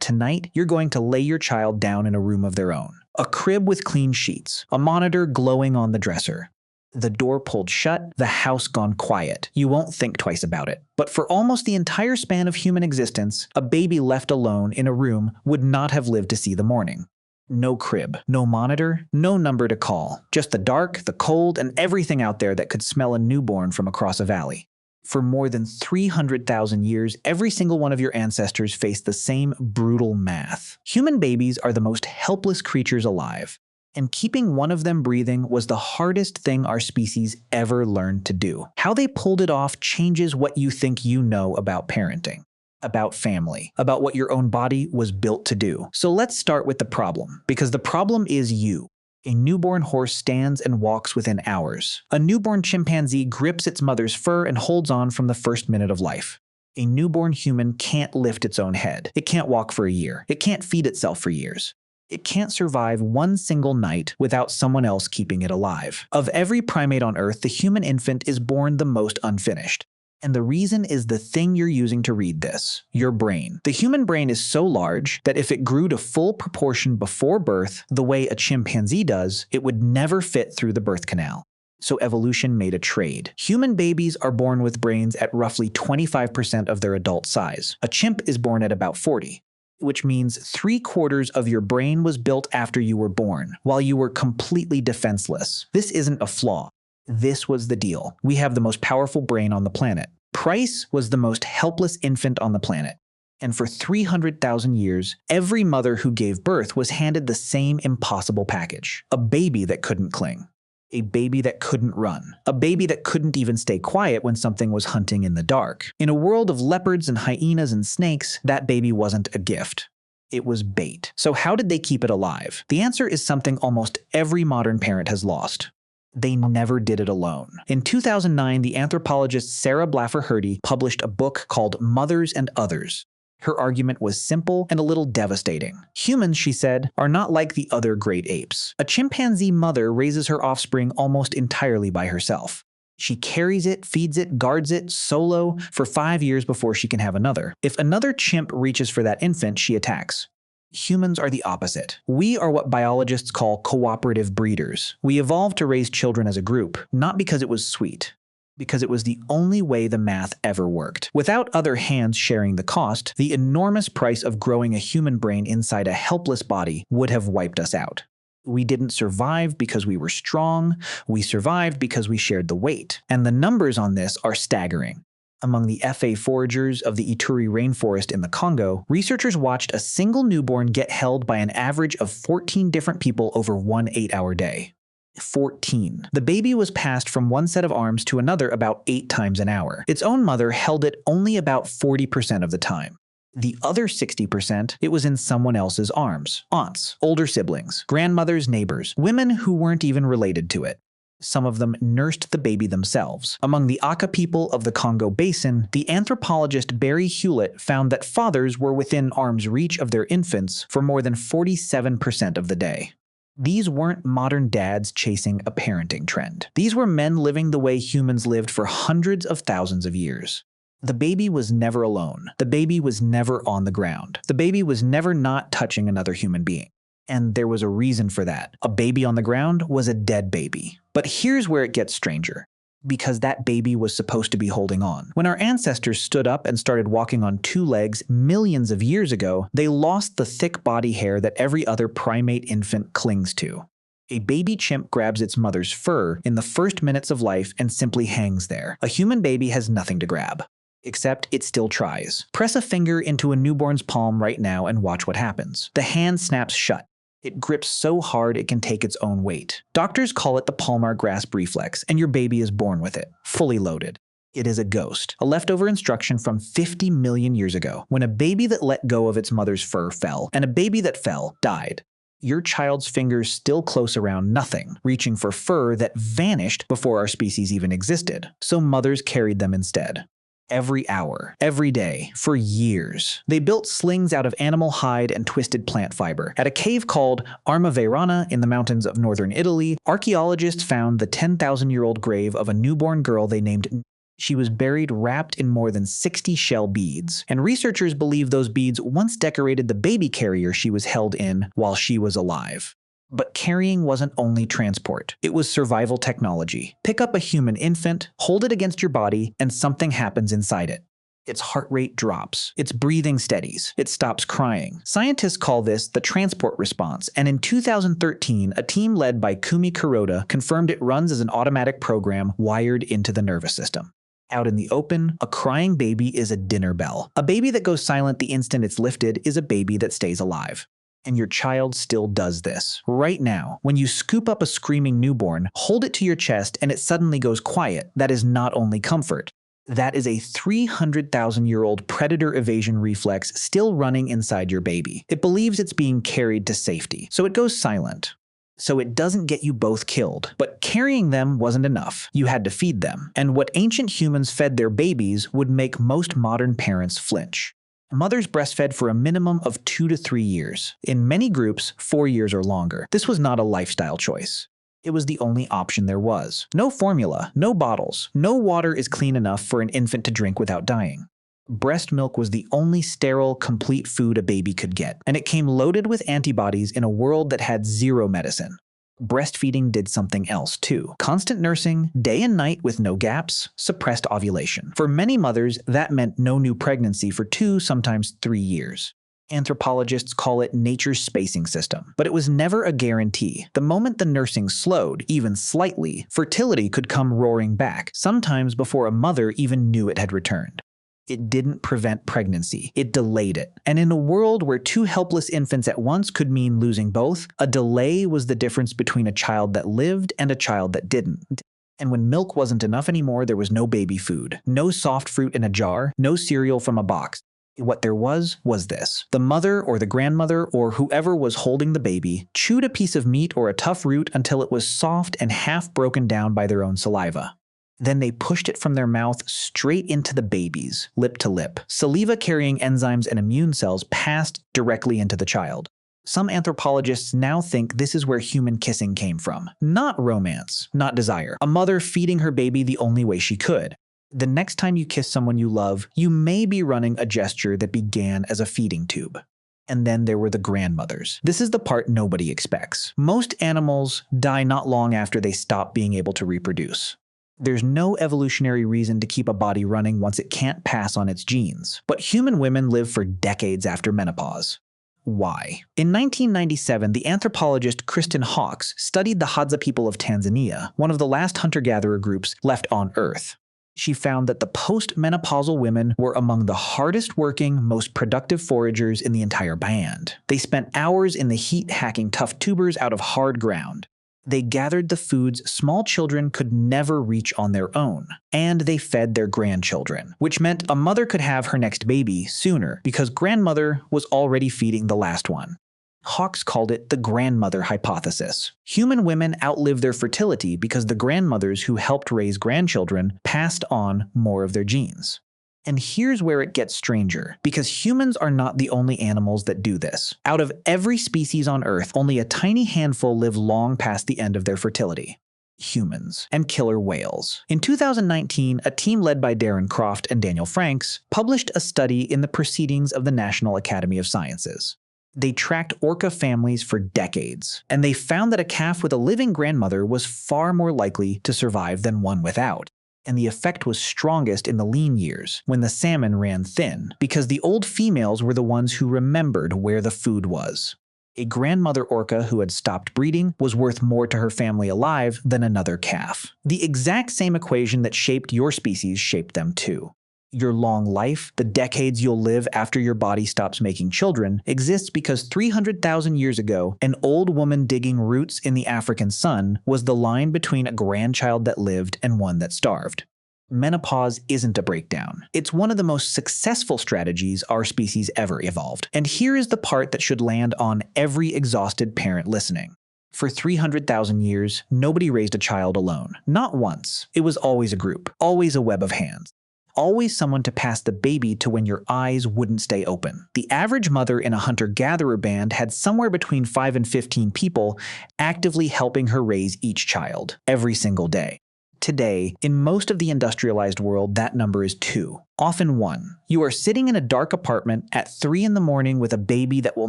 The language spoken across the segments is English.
Tonight, you're going to lay your child down in a room of their own. A crib with clean sheets, a monitor glowing on the dresser. The door pulled shut, the house gone quiet. You won't think twice about it. But for almost the entire span of human existence, a baby left alone in a room would not have lived to see the morning. No crib, no monitor, no number to call. Just the dark, the cold, and everything out there that could smell a newborn from across a valley. For more than 300,000 years, every single one of your ancestors faced the same brutal math. Human babies are the most helpless creatures alive. And keeping one of them breathing was the hardest thing our species ever learned to do. How they pulled it off changes what you think you know about parenting, about family, about what your own body was built to do. So let's start with the problem, because the problem is you. A newborn horse stands and walks within hours. A newborn chimpanzee grips its mother's fur and holds on from the first minute of life. A newborn human can't lift its own head. It can't walk for a year. It can't feed itself for years. It can't survive one single night without someone else keeping it alive. Of every primate on Earth, the human infant is born the most unfinished. And the reason is the thing you're using to read this, your brain. The human brain is so large that if it grew to full proportion before birth, the way a chimpanzee does, it would never fit through the birth canal. So evolution made a trade. Human babies are born with brains at roughly 25% of their adult size. A chimp is born at about 40%. Which means 3/4 of your brain was built after you were born, while you were completely defenseless. This isn't a flaw. This was the deal. We have the most powerful brain on the planet. Price was the most helpless infant on the planet. And for 300,000 years, every mother who gave birth was handed the same impossible package. A baby that couldn't cling. A baby that couldn't run. A baby that couldn't even stay quiet when something was hunting in the dark. In a world of leopards and hyenas and snakes, that baby wasn't a gift. It was bait. So how did they keep it alive? The answer is something almost every modern parent has lost. They never did it alone. In 2009, the anthropologist Sarah Blaffer-Hrdy published a book called Mothers and Others. Her argument was simple and a little devastating. Humans, she said, are not like the other great apes. A chimpanzee mother raises her offspring almost entirely by herself. She carries it, feeds it, guards it, solo, for 5 years before she can have another. If another chimp reaches for that infant, she attacks. Humans are the opposite. We are what biologists call cooperative breeders. We evolved to raise children as a group, not because it was sweet, because it was the only way the math ever worked. Without other hands sharing the cost, the enormous price of growing a human brain inside a helpless body would have wiped us out. We didn't survive because we were strong, we survived because we shared the weight. And the numbers on this are staggering. Among the FA foragers of the Ituri rainforest in the Congo, researchers watched a single newborn get held by an average of 14 different people over one 8-hour day. 14. The baby was passed from one set of arms to another about 8 times an hour. Its own mother held it only about 40% of the time. The other 60%, it was in someone else's arms. Aunts, older siblings, grandmothers, neighbors, women who weren't even related to it. Some of them nursed the baby themselves. Among the Aka people of the Congo Basin, the anthropologist Barry Hewlett found that fathers were within arm's reach of their infants for more than 47% of the day. These weren't modern dads chasing a parenting trend. These were men living the way humans lived for hundreds of thousands of years. The baby was never alone. The baby was never on the ground. The baby was never not touching another human being. And there was a reason for that. A baby on the ground was a dead baby. But here's where it gets stranger. Because that baby was supposed to be holding on. When our ancestors stood up and started walking on 2 legs millions of years ago, they lost the thick body hair that every other primate infant clings to. A baby chimp grabs its mother's fur in the first minutes of life and simply hangs there. A human baby has nothing to grab. Except it still tries. Press a finger into a newborn's palm right now and watch what happens. The hand snaps shut. It grips so hard it can take its own weight. Doctors call it the palmar grasp reflex, and your baby is born with it, fully loaded. It is a ghost, a leftover instruction from 50 million years ago, when a baby that let go of its mother's fur fell, and a baby that fell died. Your child's fingers still close around nothing, reaching for fur that vanished before our species even existed, so mothers carried them instead. Every hour, every day, for years. They built slings out of animal hide and twisted plant fiber. At a cave called Armaverana in the mountains of northern Italy, archaeologists found the 10,000-year-old grave of a newborn girl they named She was buried wrapped in more than 60 shell beads, and researchers believe those beads once decorated the baby carrier she was held in while she was alive. But carrying wasn't only transport. It was survival technology. Pick up a human infant, hold it against your body, and something happens inside it. Its heart rate drops. Its breathing steadies. It stops crying. Scientists call this the transport response, and in 2013, a team led by Kumi Kuroda confirmed it runs as an automatic program wired into the nervous system. Out in the open, a crying baby is a dinner bell. A baby that goes silent the instant it's lifted is a baby that stays alive. And your child still does this. Right now, when you scoop up a screaming newborn, hold it to your chest and it suddenly goes quiet, that is not only comfort. That is a 300,000-year-old predator evasion reflex still running inside your baby. It believes it's being carried to safety, so it goes silent. So it doesn't get you both killed. But carrying them wasn't enough. You had to feed them. And what ancient humans fed their babies would make most modern parents flinch. Mothers breastfed for a minimum of 2 to 3 years. In many groups, 4 years or longer. This was not a lifestyle choice. It was the only option there was. No formula, no bottles, no water is clean enough for an infant to drink without dying. Breast milk was the only sterile, complete food a baby could get, and it came loaded with antibodies in a world that had zero medicine. Breastfeeding did something else too. Constant nursing, day and night with no gaps, suppressed ovulation. For many mothers, that meant no new pregnancy for 2, sometimes 3 years. Anthropologists call it nature's spacing system, but it was never a guarantee. The moment the nursing slowed, even slightly, fertility could come roaring back, sometimes before a mother even knew it had returned. It didn't prevent pregnancy, it delayed it. And in a world where 2 helpless infants at once could mean losing both, a delay was the difference between a child that lived and a child that didn't. And when milk wasn't enough anymore, there was no baby food, no soft fruit in a jar, no cereal from a box. What there was this. The mother or the grandmother or whoever was holding the baby chewed a piece of meat or a tough root until it was soft and half broken down by their own saliva. Then they pushed it from their mouth straight into the baby's, lip to lip. Saliva-carrying enzymes and immune cells passed directly into the child. Some anthropologists now think this is where human kissing came from. Not romance, not desire. A mother feeding her baby the only way she could. The next time you kiss someone you love, you may be running a gesture that began as a feeding tube. And then there were the grandmothers. This is the part nobody expects. Most animals die not long after they stop being able to reproduce. There's no evolutionary reason to keep a body running once it can't pass on its genes. But human women live for decades after menopause. Why? In 1997, the anthropologist Kristen Hawkes studied the Hadza people of Tanzania, one of the last hunter-gatherer groups left on Earth. She found that the post-menopausal women were among the hardest-working, most productive foragers in the entire band. They spent hours in the heat hacking tough tubers out of hard ground. They gathered the foods small children could never reach on their own. And they fed their grandchildren, which meant a mother could have her next baby sooner because grandmother was already feeding the last one. Hawkes called it the grandmother hypothesis. Human women outlive their fertility because the grandmothers who helped raise grandchildren passed on more of their genes. And here's where it gets stranger, because humans are not the only animals that do this. Out of every species on Earth, only a tiny handful live long past the end of their fertility. Humans and killer whales. In 2019, a team led by Darren Croft and Daniel Franks published a study in the Proceedings of the National Academy of Sciences. They tracked orca families for decades, and they found that a calf with a living grandmother was far more likely to survive than one without. And the effect was strongest in the lean years, when the salmon ran thin, because the old females were the ones who remembered where the food was. A grandmother orca who had stopped breeding was worth more to her family alive than another calf. The exact same equation that shaped your species shaped them too. Your long life, the decades you'll live after your body stops making children, exists because 300,000 years ago, an old woman digging roots in the African sun was the line between a grandchild that lived and one that starved. Menopause isn't a breakdown. It's one of the most successful strategies our species ever evolved. And here is the part that should land on every exhausted parent listening. For 300,000 years, nobody raised a child alone. Not once. It was always a group, always a web of hands. Always someone to pass the baby to when your eyes wouldn't stay open. The average mother in a hunter-gatherer band had somewhere between 5 and 15 people actively helping her raise each child, every single day. Today, in most of the industrialized world, that number is 2, often 1. You are sitting in a dark apartment at 3 in the morning with a baby that will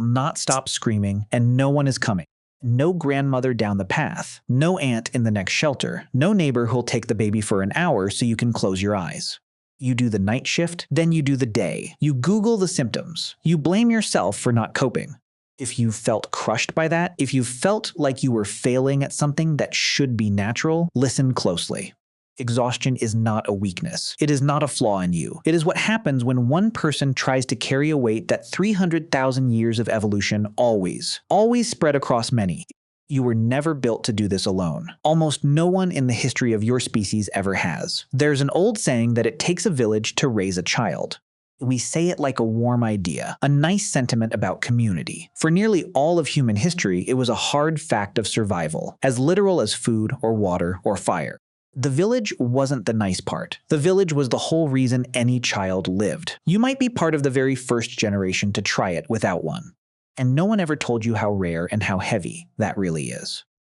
not stop screaming, and no one is coming. No grandmother down the path, no aunt in the next shelter, no neighbor who'll take the baby for an hour so you can close your eyes. You do the night shift, then you do the day. You Google the symptoms. You blame yourself for not coping. If you felt crushed by that, if you felt like you were failing at something that should be natural, listen closely. Exhaustion is not a weakness. It is not a flaw in you. It is what happens when one person tries to carry a weight that 300,000 years of evolution always spread across many. You were never built to do this alone. Almost no one in the history of your species ever has. There's an old saying that it takes a village to raise a child. We say it like a warm idea, a nice sentiment about community. For nearly all of human history, it was a hard fact of survival, as literal as food or water or fire. The village wasn't the nice part. The village was the whole reason any child lived. You might be part of the very first generation to try it without one. And no one ever told you how rare and how heavy that really is.